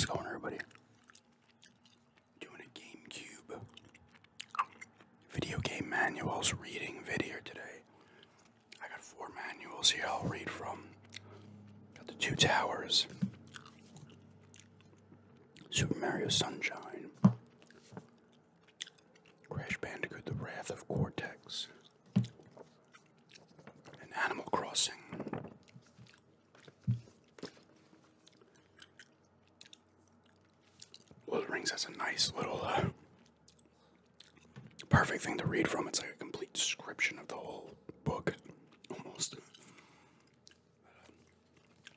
How's it going, everybody? Doing a Gamecube video game manuals reading video today. I got 4 manuals here I'll read from. Got the Two Towers, Super Mario Sunshine, Crash Bandicoot: The Wrath of Cortex, and Animal Crossing. Lord of the Rings has a nice little, perfect thing to read from. It's like a complete description of the whole book, almost.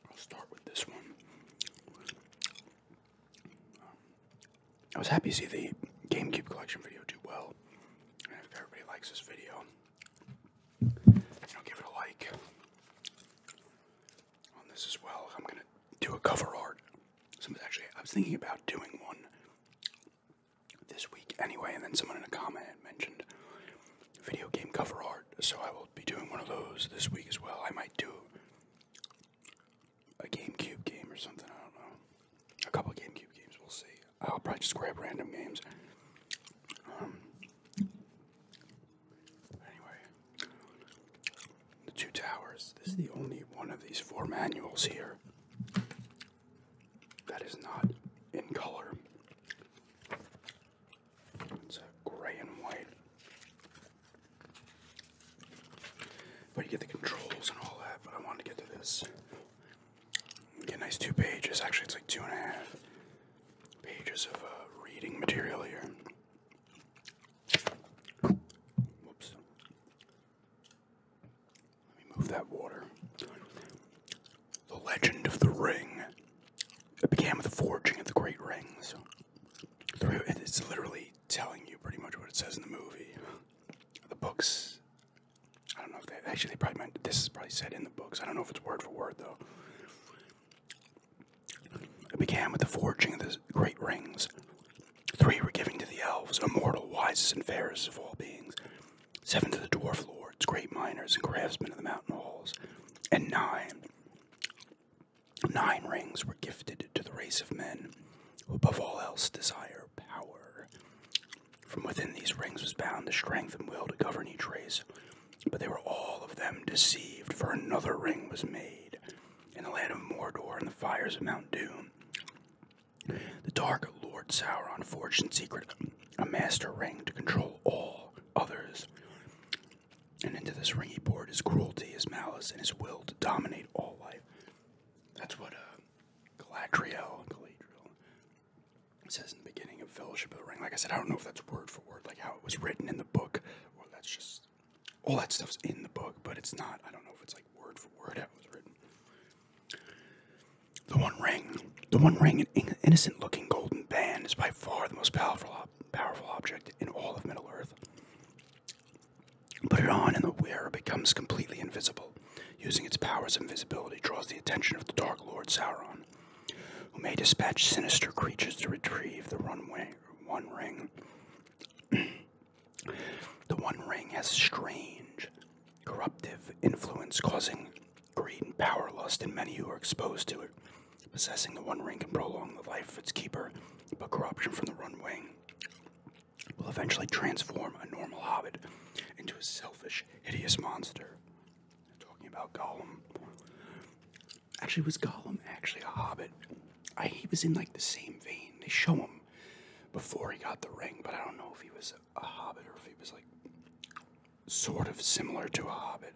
I'll start with this one. I was happy to see the Gamecube collection video do well. And if everybody likes this video, give it a like on this as well. I'm going to do a cover art. I was thinking about doing one this week anyway, and then someone in a comment had mentioned video game cover art, so I will be doing one of those this week as well. I might do a GameCube game or something, I don't know. A couple of GameCube games, we'll see. I'll probably just grab random games. Anyway, the Two Towers. This is the only one of these 4 manuals here that is not in color. It's a gray and white. But you get the controls and all that, but I wanted to get to this. Get a nice 2 pages. Actually, it's like 2.5 pages of reading material here. Whoops. Let me move that water. The Legend of the Ring. It began with the forging of the Great Rings. It's literally telling you pretty much what it says in the movie. The books, I don't know if they probably meant, this is probably said in the books. I don't know if it's word for word though. It began with the forging of the Great Rings. 3 were given to the elves, immortal, wisest and fairest of all beings. 7 to the dwarf lords, great miners and craftsmen of the mountain halls. And 9 rings were gifted to the race of men, who above all else desire power. From within these rings was bound the strength and will to govern each race, but they were all of them deceived, for another ring was made in the land of Mordor in the fires of Mount Doom. The dark Lord Sauron forged in secret a master ring to control all others, and into this ring he poured his cruelty, his malice, and his will to dominate all life. That's what Galadriel says in the beginning of Fellowship of the Ring. Like I said, I don't know if that's word for word, like how it was written in the book, or that's just, all that stuff's in the book, but it's not, I don't know if it's like word for word how it was written. The One Ring, an innocent-looking golden band, is by far the most powerful object in all of Middle-earth. Put it on, and the wearer becomes completely invisible. Using its powers of invisibility, draws the attention of the Dark Lord Sauron, who may dispatch sinister creatures to retrieve the One Ring. The One Ring has a strange, corruptive influence, causing greed and power lust in many who are exposed to it. Possessing the One Ring can prolong the life of its keeper, but corruption from the One Ring will eventually transform a normal hobbit into a selfish, hideous monster. Talking about Gollum. Actually, was Gollum actually a hobbit? He was in like the same vein. They show him before he got the ring, but I don't know if he was a hobbit or if he was like sort of similar to a hobbit.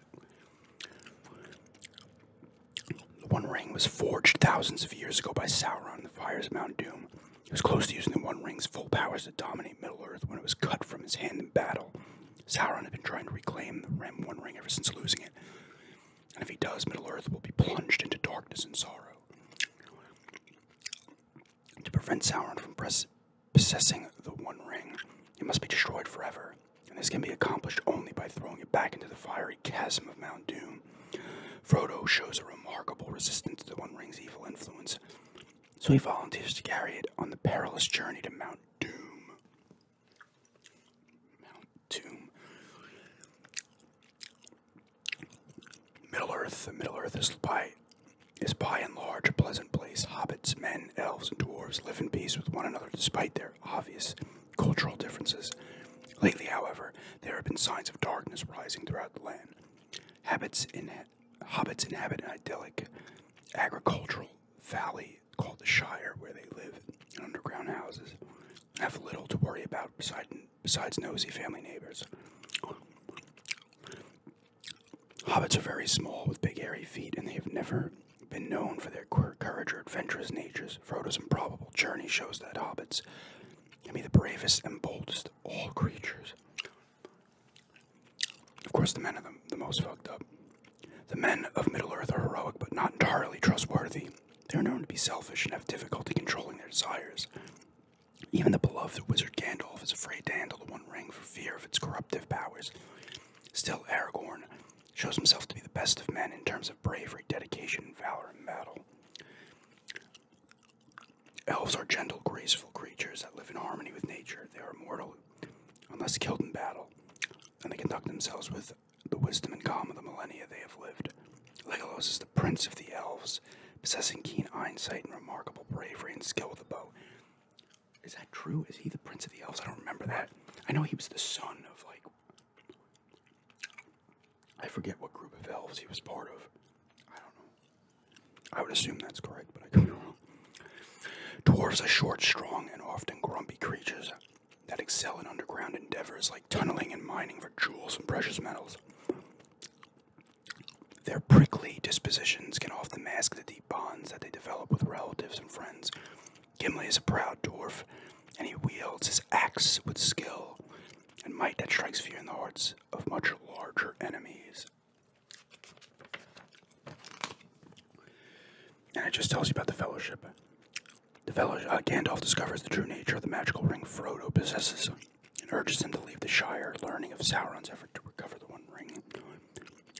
The One Ring was forged thousands of years ago by Sauron in the fires of Mount Doom. He was close to using the One Ring's full powers to dominate Middle-earth when it was cut from his hand in battle. Sauron had been trying to reclaim the One Ring ever since losing it. And if he does, Middle-earth will be plunged into darkness and sorrow. To prevent Sauron from possessing the One Ring, it must be destroyed forever. And this can be accomplished only by throwing it back into the fiery chasm of Mount Doom. Frodo shows a remarkable resistance to the One Ring's evil influence, so he volunteers to carry it on the perilous journey to Mount Doom. Mount Doom. Middle-earth. Middle-earth is by is by and large a pleasant place. Hobbits, men, elves, and dwarves live in peace with one another despite their obvious cultural differences. Lately, however, there have been signs of darkness rising throughout the land. Hobbits inhabit an idyllic agricultural valley called the Shire, where they live in underground houses and have little to worry about besides nosy family neighbors. Hobbits are very small, with big hairy feet, and they have never been known for their courage or adventurous natures. Frodo's improbable journey shows that hobbits can be the bravest and boldest of all creatures. Of course, the men are the most fucked up. The men of Middle-earth are heroic, but not entirely trustworthy. They are known to be selfish and have difficulty controlling their desires. Even the beloved wizard Gandalf is afraid to handle the One Ring for fear of its corruptive powers. Still, Aragorn shows himself to be the best of men in terms of bravery, dedication, and valor in battle. Elves are gentle, graceful creatures that live in harmony with nature. They are immortal unless killed in battle, and they conduct themselves with the wisdom and calm of the millennia they have lived. Legolas is the prince of the elves, possessing keen eyesight and remarkable bravery and skill with the bow. Is that true? Is he the prince of the elves? I don't remember that. I know he was the son of, like, I forget what group of elves he was part of. I don't know. I would assume that's correct, but I could be wrong. Dwarves are short, strong, and often grumpy creatures that excel in underground endeavors like tunneling and mining for jewels and precious metals. Their prickly dispositions can often mask the deep bonds that they develop with relatives and friends. Gimli is a proud dwarf, and he wields his axe with skill and might that strikes fear in the hearts of much larger enemies. And it just tells you about the Fellowship. Gandalf discovers the true nature of the magical ring Frodo possesses and urges him to leave the Shire, learning of Sauron's effort to recover the One Ring.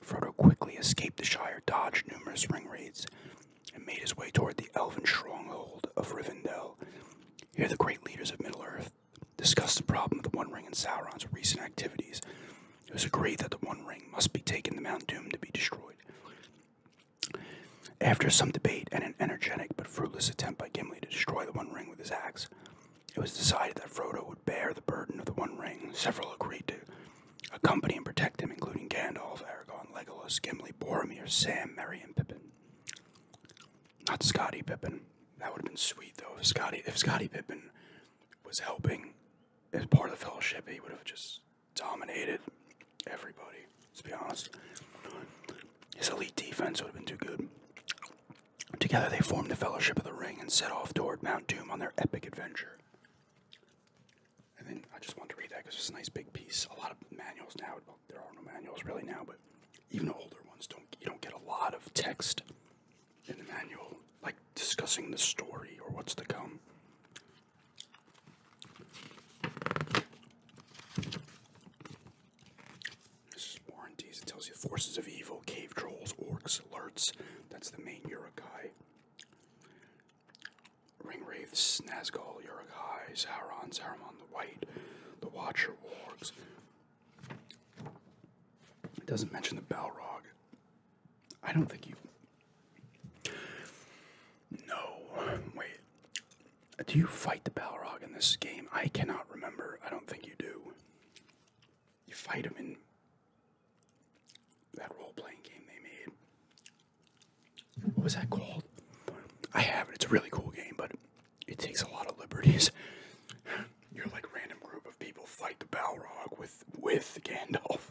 Frodo quickly escaped the Shire, dodged numerous ring raids, and made his way toward the elven stronghold of Rivendell. Here the great leaders of Middle-earth discussed the problem of the One Ring and Sauron's recent activities. It was agreed that the One Ring must be taken to Mount Doom to be destroyed. After some debate and an energetic but fruitless attempt by Gimli to destroy the One Ring with his axe, it was decided that Frodo would bear the burden of the One Ring. Several agreed to accompany and protect him, including Gandalf, Aragorn, Legolas, Gimli, Boromir, Sam, Merry, and Pippin. Not Scottie Pippin. That would have been sweet, though. If Scottie Pippin was helping as part of the Fellowship, he would have just dominated everybody, let's be honest. His elite defense would have been too good. Together they formed the Fellowship of the Ring and set off toward Mount Doom on their epic adventure. And then I just wanted to read that because it's a nice big piece. A lot of manuals now, well, there are no manuals really now, but even older ones you don't get a lot of text in the manual, like discussing the story or what's to come. This is warranties. It tells you forces of evil, cave trolls, orcs, alerts. That's the main Uruk-hai. Ringwraiths, Nazgul, Uruk-hai, Sauron, Saruman the White, the Watcher, Wargs. It doesn't mention the Balrog. I don't think you... No. Wait. Do you fight the Balrog in this game? I cannot remember. I don't think you do. You fight him in that role-playing game they made. What was that called? I have it. It's a really cool game, but it takes a lot of liberties. You're like a random group of people fight the Balrog with Gandalf.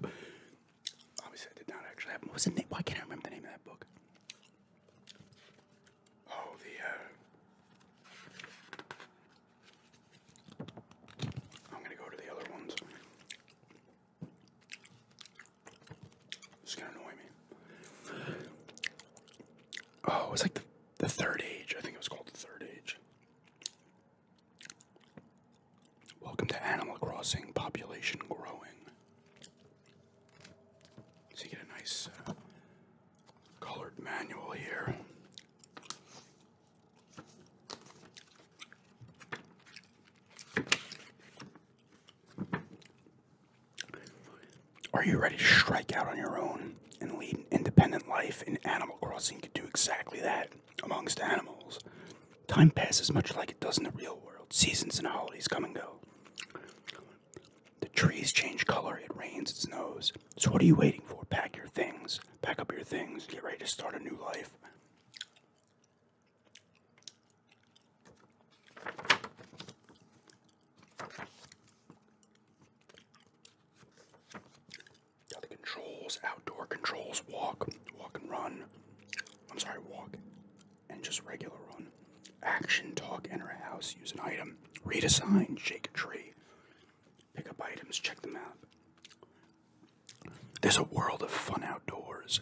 Obviously, that did not actually happen. What was the name? Why can't I remember the name of that book? Oh, I'm gonna go to the other ones. It's gonna annoy me. Oh, it was like the Third Age. I think it was called the Third Age. Welcome to Animal Crossing, population growing. So you get a nice colored manual here. Are you ready to strike out on your own and lead an independent life in Animal Crossing can do exactly that amongst animals. Time passes much like it does in the real world. Seasons and holidays come and go. The trees change color, it rains, it snows. So what are you waiting for? Pack your things. Pack up your things. Get ready to start a new life. Got the controls, outdoor controls, walk and run. I'm sorry, walk and just regular run. Action, talk, enter a house, use an item, read a sign, shake a tree. Pick up items, check the map. There's a world of fun outdoors.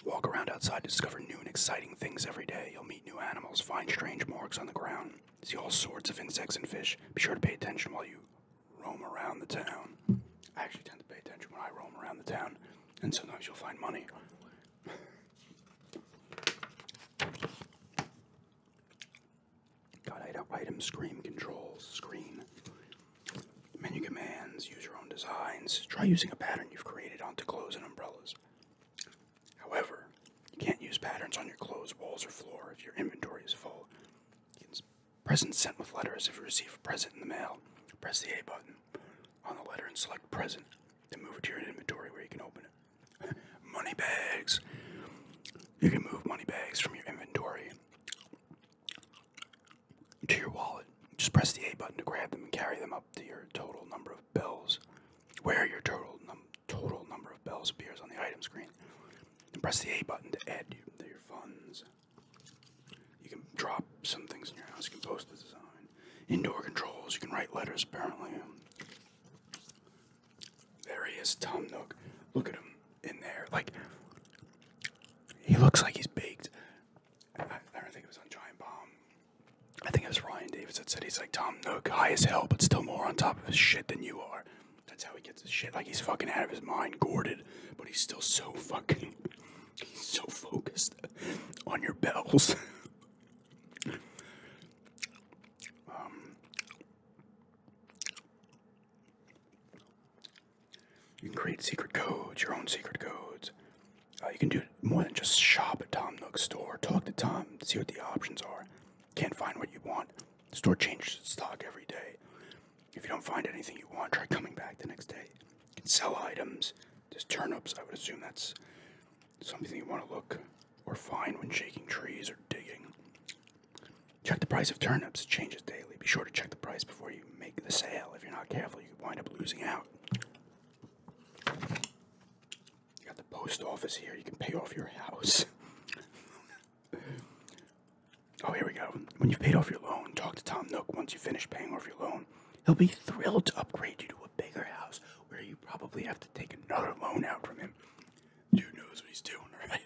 Walk around outside to discover new and exciting things every day. You'll meet new animals, find strange marks on the ground, see all sorts of insects and fish. Be sure to pay attention while you roam around the town. I actually tend to pay attention when I roam around the town, and sometimes you'll find money. Got item, screen controls, screen. Menu commands, use your own designs. Try using a pattern you've created onto clothes and umbrellas. However, you can't use patterns on your clothes, walls, or floor if your inventory is full. Presents sent with letters. If you receive a present in the mail, press the A button on the letter and select present. Then move it to your inventory where you can open it. Money bags. You can move money bags from your inventory to your wallet. Just press the A button to grab them and carry them up to your total number of bells, where your total number of bells appears on the item screen. And press the A button to add to your funds. You can drop some things in your house. You can post the design. Indoor controls. You can write letters, apparently. There he is, Tom Nook. Look at him in there. Like, he looks like he's baked. I don't think it was on Giant Bomb. I think it was Ryan Davis that said he's like Tom Nook, high as hell, but still more on top of his shit than you are. That's how he gets his shit. Like, he's fucking out of his mind, gourded, but he's still so fucking... He's so focused on your bells. You can create secret codes, your own secret codes. You can do more than just shop at Tom Nook's store. Talk to Tom, see what the options are. Can't find what you want. The store changes its stock every day. If you don't find anything you want, try coming back the next day. You can sell items. There's turnips. I would assume that's something you want to look or find when shaking trees or digging. Check the price of turnips. It changes daily. Be sure to check the price before you make the sale. If you're not careful, you could wind up losing out. You got the post office here. You can pay off your house. Oh, here we go. When you've paid off your loan, talk to Tom Nook once you finish paying off your loan. He'll be thrilled to upgrade you to a bigger house where you probably have to take another loan out from him. Dude knows what he's doing, right?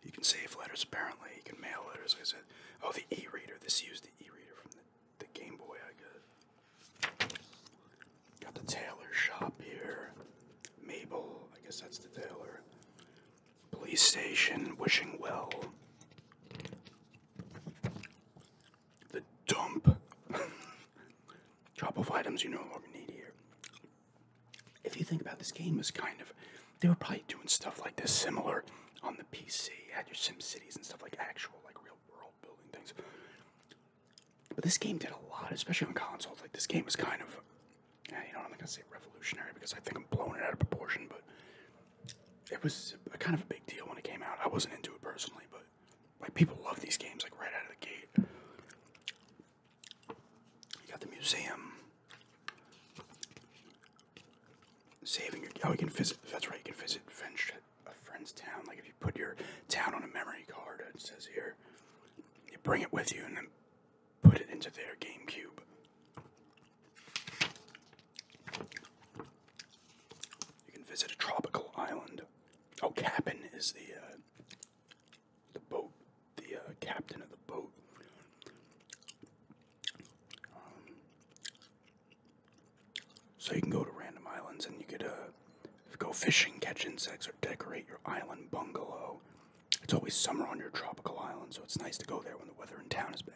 You can save letters, apparently. You can mail letters, like I said. Oh, the e-reader. This used the e-reader from the Game Boy, I guess. Got the tailor shop here. Mabel, I guess that's the tailor. Police station, wishing well. The dump. Drop off items you no longer need here. If you think about this game as kind of, they were probably doing stuff like this similar on the PC. You had your Sim Cities and stuff like actual, like real world building things. But this game did a lot, especially on consoles. Like this game was kind of, you know, I'm not gonna say revolutionary because I think I'm blowing it out of proportion, but it was kind of a big deal when it came out. I wasn't into it personally, but like people love these games like right out of the gate. You got the museum. Saving your... Oh, you can visit... That's right, you can visit a friend's town. Like if you put your town on a memory card, it says here, you bring it with you and then put it into their Gamecube. You can visit a tropical island. Oh, Cap'n is the boat, the captain of the boat. So you can go to random islands and you could go fishing, catch insects, or decorate your island bungalow. It's always summer on your tropical island, so it's nice to go there when the weather in town is bad.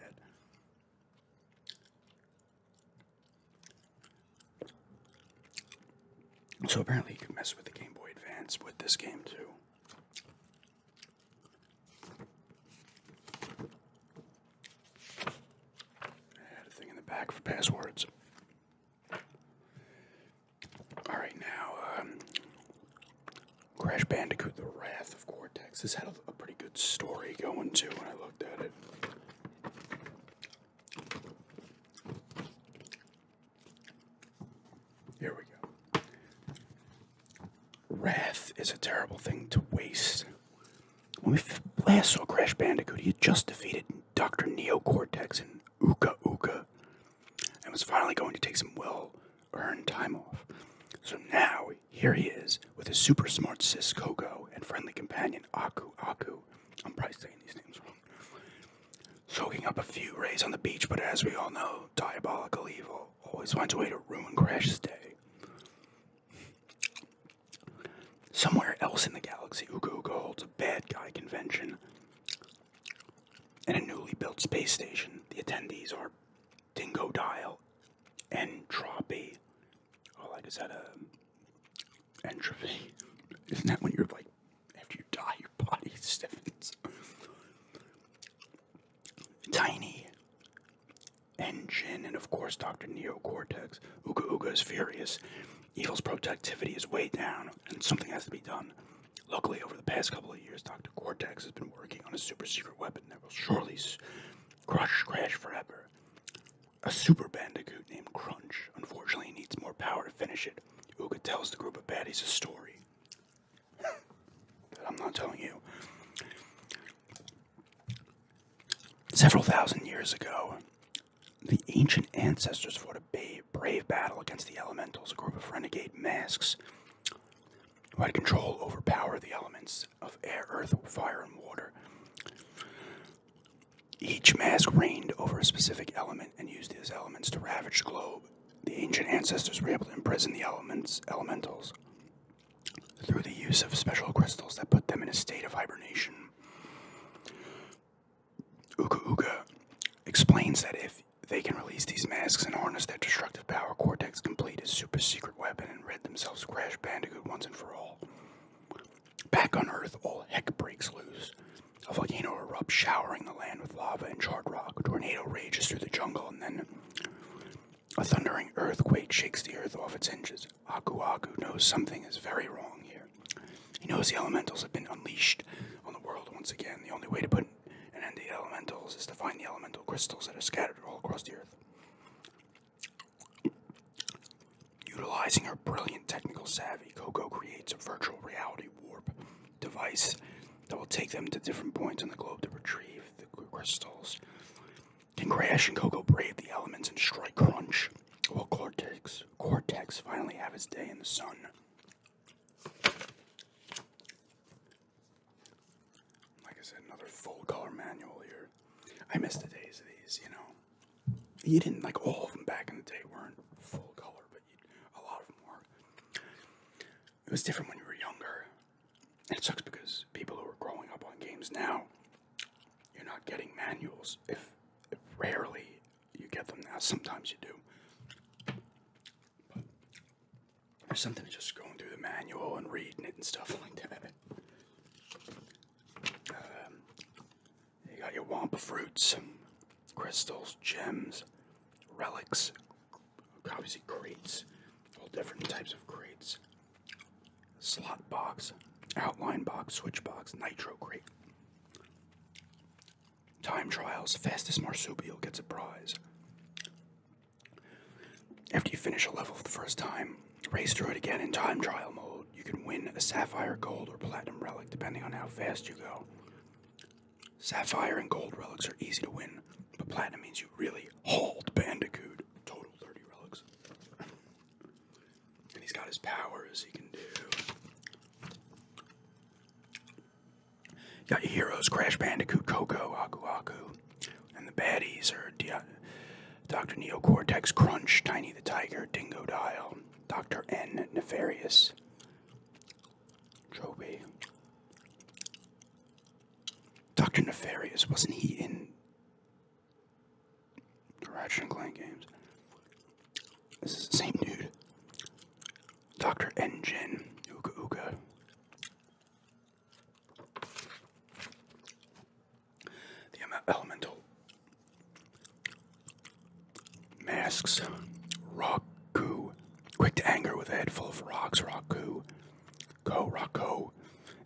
So apparently you can mess with the Game Boy Advance with this game too. I had a thing in the back for passwords. Alright, now, Crash Bandicoot, The Wrath of Cortex. This had a pretty good story going too when I looked at it. Here we go. Wrath is a terrible thing to waste. When we last saw Crash Bandicoot, he had just defeated Dr. Neocortex and Uka Uka, and was finally going to take some well-earned time off. So now, here he is, with his super smart sis Coco and friendly companion Aku Aku. I'm probably saying these names wrong. Soaking up a few rays on the beach, but as we all know, diabolical evil always finds a way to ruin Crash's day. Somewhere else in the galaxy, Uka Uka holds a bad guy convention. In a newly built space station, the attendees are Dingo Dial, Entropy. Oh, like, is that entropy? Isn't that when you're like, after you die, your body stiffens? Tiny, Engine, and of course Dr. Neocortex. Uka Uka is furious. Evil's productivity is way down, and something has to be done. Luckily, over the past couple of years, Dr. Cortex has been working on a super secret weapon that will surely crush Crash forever. A super bandicoot named Crunch. Unfortunately, he needs more power to finish it. Uga tells the group of baddies a story that I'm not telling you. Several thousand years ago, the ancient ancestors fought a brave battle against the elementals, a group of renegade masks who had control over power of the elements of air, earth, fire, and water. Each mask reigned over a specific element and used these elements to ravage the globe. The ancient ancestors were able to imprison the elementals through the use of special crystals that put them in a state of hibernation. Uka Uka explains that if they can release these masks and harness their destructive power, Cortex complete his super secret weapon and rid themselves of Crash Bandicoot once and for all. Back on Earth, all heck breaks loose. A volcano erupts, showering the land with lava and charred rock. A tornado rages through the jungle, and then a thundering earthquake shakes the earth off its hinges. Aku Aku knows something is very wrong here. He knows the elementals have been unleashed on the world once again. The only way to put an end to the elementals is to find the elemental crystals that are scattered all across the earth. Utilizing her brilliant technical savvy, Coco creates a virtual reality warp device that will take them to different points on the globe to retrieve the crystals. Can Crash and Coco brave the elements and strike Crunch? Will Cortex finally have his day in the sun? Like I said, another full color manual here. I miss the days of these, you know. You didn't, like, all of them back in the day weren't full color, but a lot of them were. It was different when you were younger. And it sucks because people who are growing up on games now, you're not getting manuals. If rarely you get them now, sometimes you do. But there's something to just going through the manual and reading it and stuff like that. You got your Wampa fruits, crystals, gems, relics, obviously crates, all different types of crates. Slot box, outline box, switch box, nitro crate. Time trials, fastest marsupial gets a prize. After you finish a level for the first time, race through it again in time trial mode. You can win a sapphire, gold, or platinum relic depending on how fast you go. Sapphire and gold relics are easy to win, but platinum means you really hauled Bandicoot. Total 30 relics. And he's got his powers he can do. Got your heroes, Crash Bandicoot, Coco, Aku Aku. And the baddies are Dr. Neocortex, Crunch, Tiny the Tiger, Dingo Dial, Dr. N, Nefarious, Trophy. Dr. Nefarious, wasn't he in the Ratchet & Clank games? This is the same dude. Dr. Engine. Ooga Ooga. The elemental masks. Roku. Quick to anger with a head full of rocks. Roku. Rocko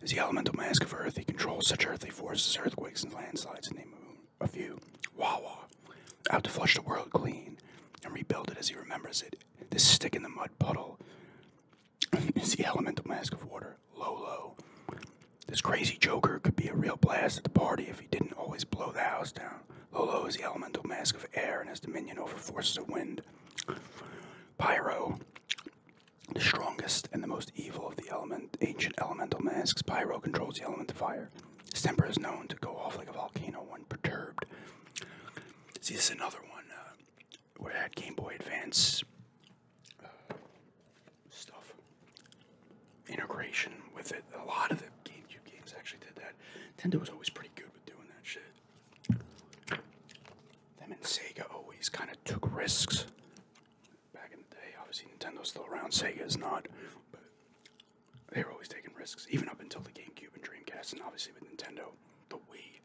is the elemental mask of Earth. He controls such earthly forces, earthquakes, and landslides, to name a few. Wawa. Out to flush the world clean and rebuild it as he remembers it. This stick in the mud puddle is the elemental mask of water. Lolo. This crazy joker could be a real blast at the party if he didn't always blow the house down. Lolo is the elemental mask of air and has dominion over forces of wind. Pyro. The strongest and the most evil of the ancient elemental masks, Pyro controls the element of fire. His temper is known to go off like a volcano when perturbed. See, this is another one where it had Game Boy Advance stuff. Integration with it. A lot of the Gamecube games actually did that. Nintendo was always pretty good with doing that shit. Them and Sega always kind of took risks. Obviously, Nintendo's still around, Sega is not, but they were always taking risks, even up until the GameCube and Dreamcast, and obviously with Nintendo, the Wii,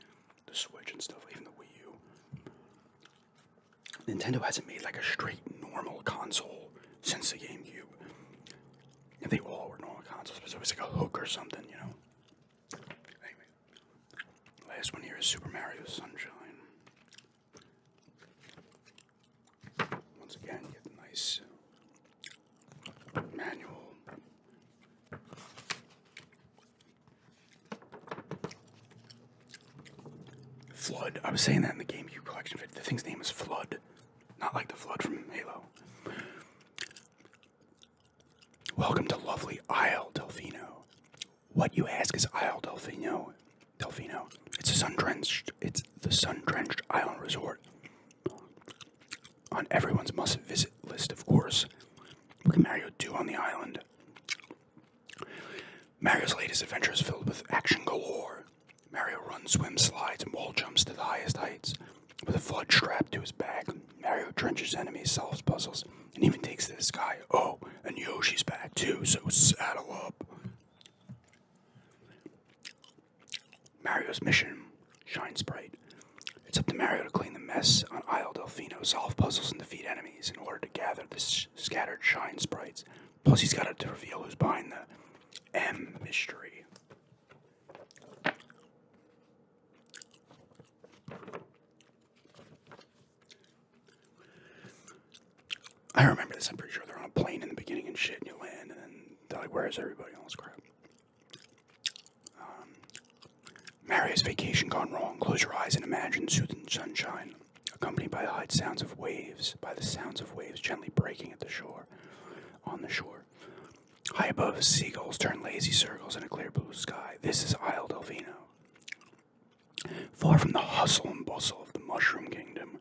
the Switch and stuff, even the Wii U. Nintendo hasn't made like a straight normal console since the GameCube. And they all were normal consoles, but it's always like a hook or something, you know. Anyway, last one here is Super Mario Sunshine. Once again, you get the nice manual. Flood. I was saying that in the GameCube collection. The thing's name is Flood. Not like the Flood from Halo. Welcome to lovely Isle Delfino. What, you ask, is Isle Delfino? It's the sun-drenched island resort on everyone's must-visit list, of course. What can Mario do on the island? Mario's latest adventure is filled with action galore. Mario runs, swims, slides, and wall jumps to the highest heights. With a flood strapped to his back, Mario trenches enemies, solves puzzles, and even takes to the sky. Oh, and Yoshi's back too, so saddle up. Mario's mission, Shine Sprite. It's up to Mario to clean the mess on Isle Delfino, solve puzzles, and defeat enemies in order to gather the scattered Shine Sprites. Plus, he's got to reveal who's behind the M mystery. I remember this, I'm pretty sure they're on a plane in the beginning and shit, and you land, and then they're like, where's everybody? All this crap. Mario's vacation gone wrong. Close your eyes and imagine soothing sunshine, accompanied by the sounds of waves, gently breaking at the shore, on the shore. High above, seagulls turn lazy circles in a clear blue sky. This is Isle Delfino. Far from the hustle and bustle of the Mushroom Kingdom,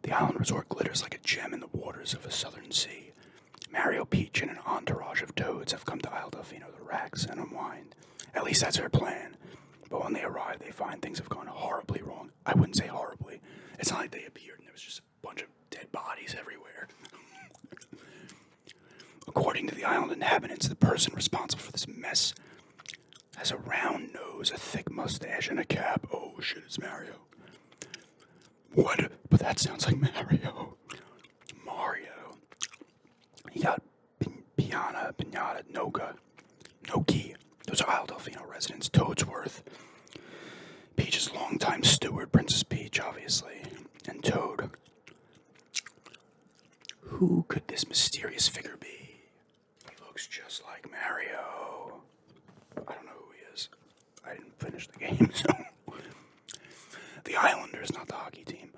the island resort glitters like a gem in the waters of a southern sea. Mario, Peach, and an entourage of toads have come to Isle Delfino to relax and unwind. At least that's their plan. But when they arrive, they find things have gone horribly wrong. I wouldn't say horribly. It's not like they appeared and there was just a bunch of dead bodies everywhere. According to the island inhabitants, the person responsible for this mess has a round nose, a thick mustache, and a cap. Oh shit, it's Mario. What? But that sounds like Mario. Mario. He got Pinata, Noki. Those are Isle Delfino residents. Toadsworth. Peach's longtime steward, Princess Peach, obviously. And Toad. Who could this mysterious figure be? He looks just like Mario. I don't know who he is. I didn't finish the game, so... The Islanders, not the hockey team,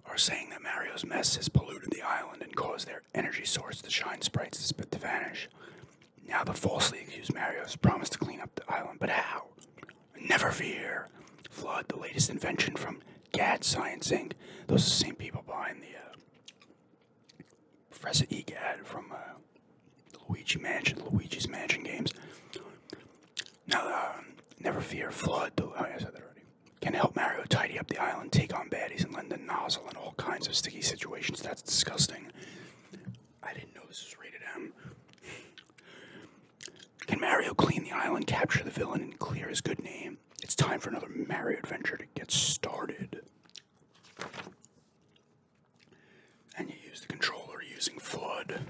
are saying that Mario's mess has polluted the island and caused their energy source, the Shine Sprites, to vanish. Now the falsely accused Mario has promised to clean up the island, but how? Never fear. Flood, the latest invention from GAD Science Inc. Those are the same people behind the Professor EGAD from the Luigi's Mansion games. Now, never fear. Flood, I said that already. Can help Mario tidy up the island, take on baddies, and lend a nozzle in all kinds of sticky situations. That's disgusting. I didn't know this was rated M. island, capture the villain, and clear his good name. It's time for another Mario adventure to get started. And you use the controller using Flood.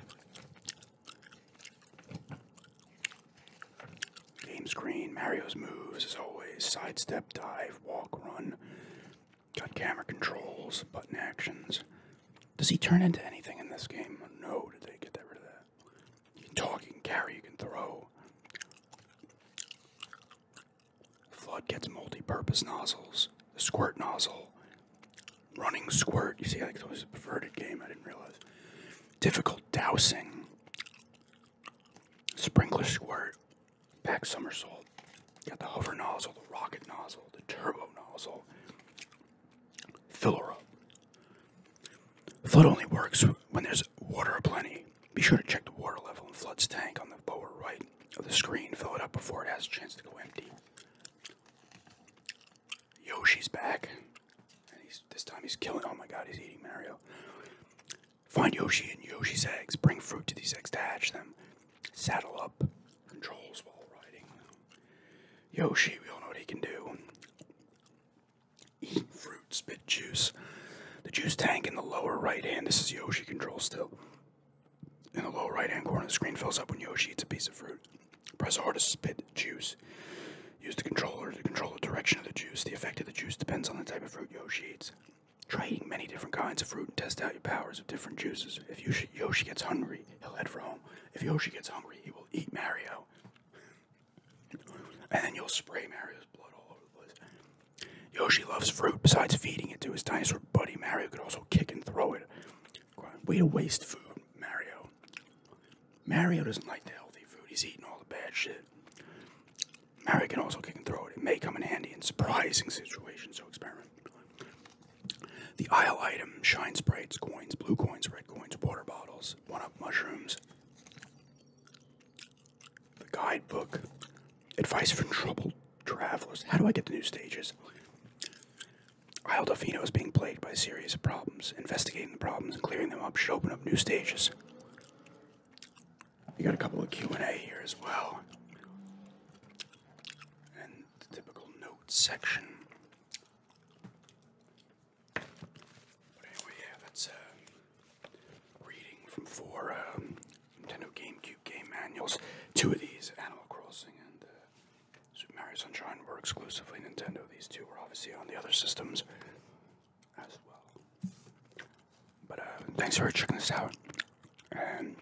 Game screen, Mario's moves as always. Sidestep, dive, walk, run. Got camera controls, button actions. Does he turn into anything in this game? No, did they get rid of that? You can talk, you can carry, you can throw. Flood gets multi-purpose nozzles. The squirt nozzle. Running squirt. You see, like, it was a perverted game, I didn't realize. Difficult dousing. Sprinkler squirt. Back somersault. Got the hover nozzle, the rocket nozzle, the turbo nozzle. Filler up. Flood only works when there's water aplenty. Be sure to check the water level in Flood's tank on the lower right of the screen. Fill it up before it has a chance to go empty. Yoshi's back. And this time he's killing. Oh my god, he's eating Mario. Find Yoshi and Yoshi's eggs. Bring fruit to these eggs to hatch them. Saddle up. Controls while riding. Yoshi, we all know what he can do. Eat fruit, spit juice. The juice tank in the lower right hand. This is Yoshi control still. In the lower right hand corner of the screen fills up when Yoshi eats a piece of fruit. Press R to spit juice. Use the controller to control the direction of the juice. The effect of the juice depends on the type of fruit Yoshi eats. Try eating many different kinds of fruit and test out your powers of different juices. If Yoshi gets hungry, he'll head for home. If Yoshi gets hungry, he will eat Mario. And then you'll spray Mario's blood all over the place. Yoshi loves fruit. Besides feeding it to his dinosaur buddy, Mario could also kick and throw it. Way to waste food, Mario. Mario doesn't like the healthy food. He's eating all the bad shit. Mario can also kick and throw it. It may come in handy in surprising situations, so experiment. The aisle item, shine sprites, coins, blue coins, red coins, water bottles, 1-up mushrooms. The guidebook, advice for troubled travelers. How do I get to new stages? Isle Delfino is being plagued by a series of problems. Investigating the problems and clearing them up should open up new stages. You got a couple of Q&A here as well. And the typical notes section. But anyway, yeah, that's reading from 4 Nintendo Gamecube game manuals. 2 of these, Animal Crossing and Super Mario Sunshine, were exclusively Nintendo. These 2 were obviously on the other systems as well. But thanks for checking this out. And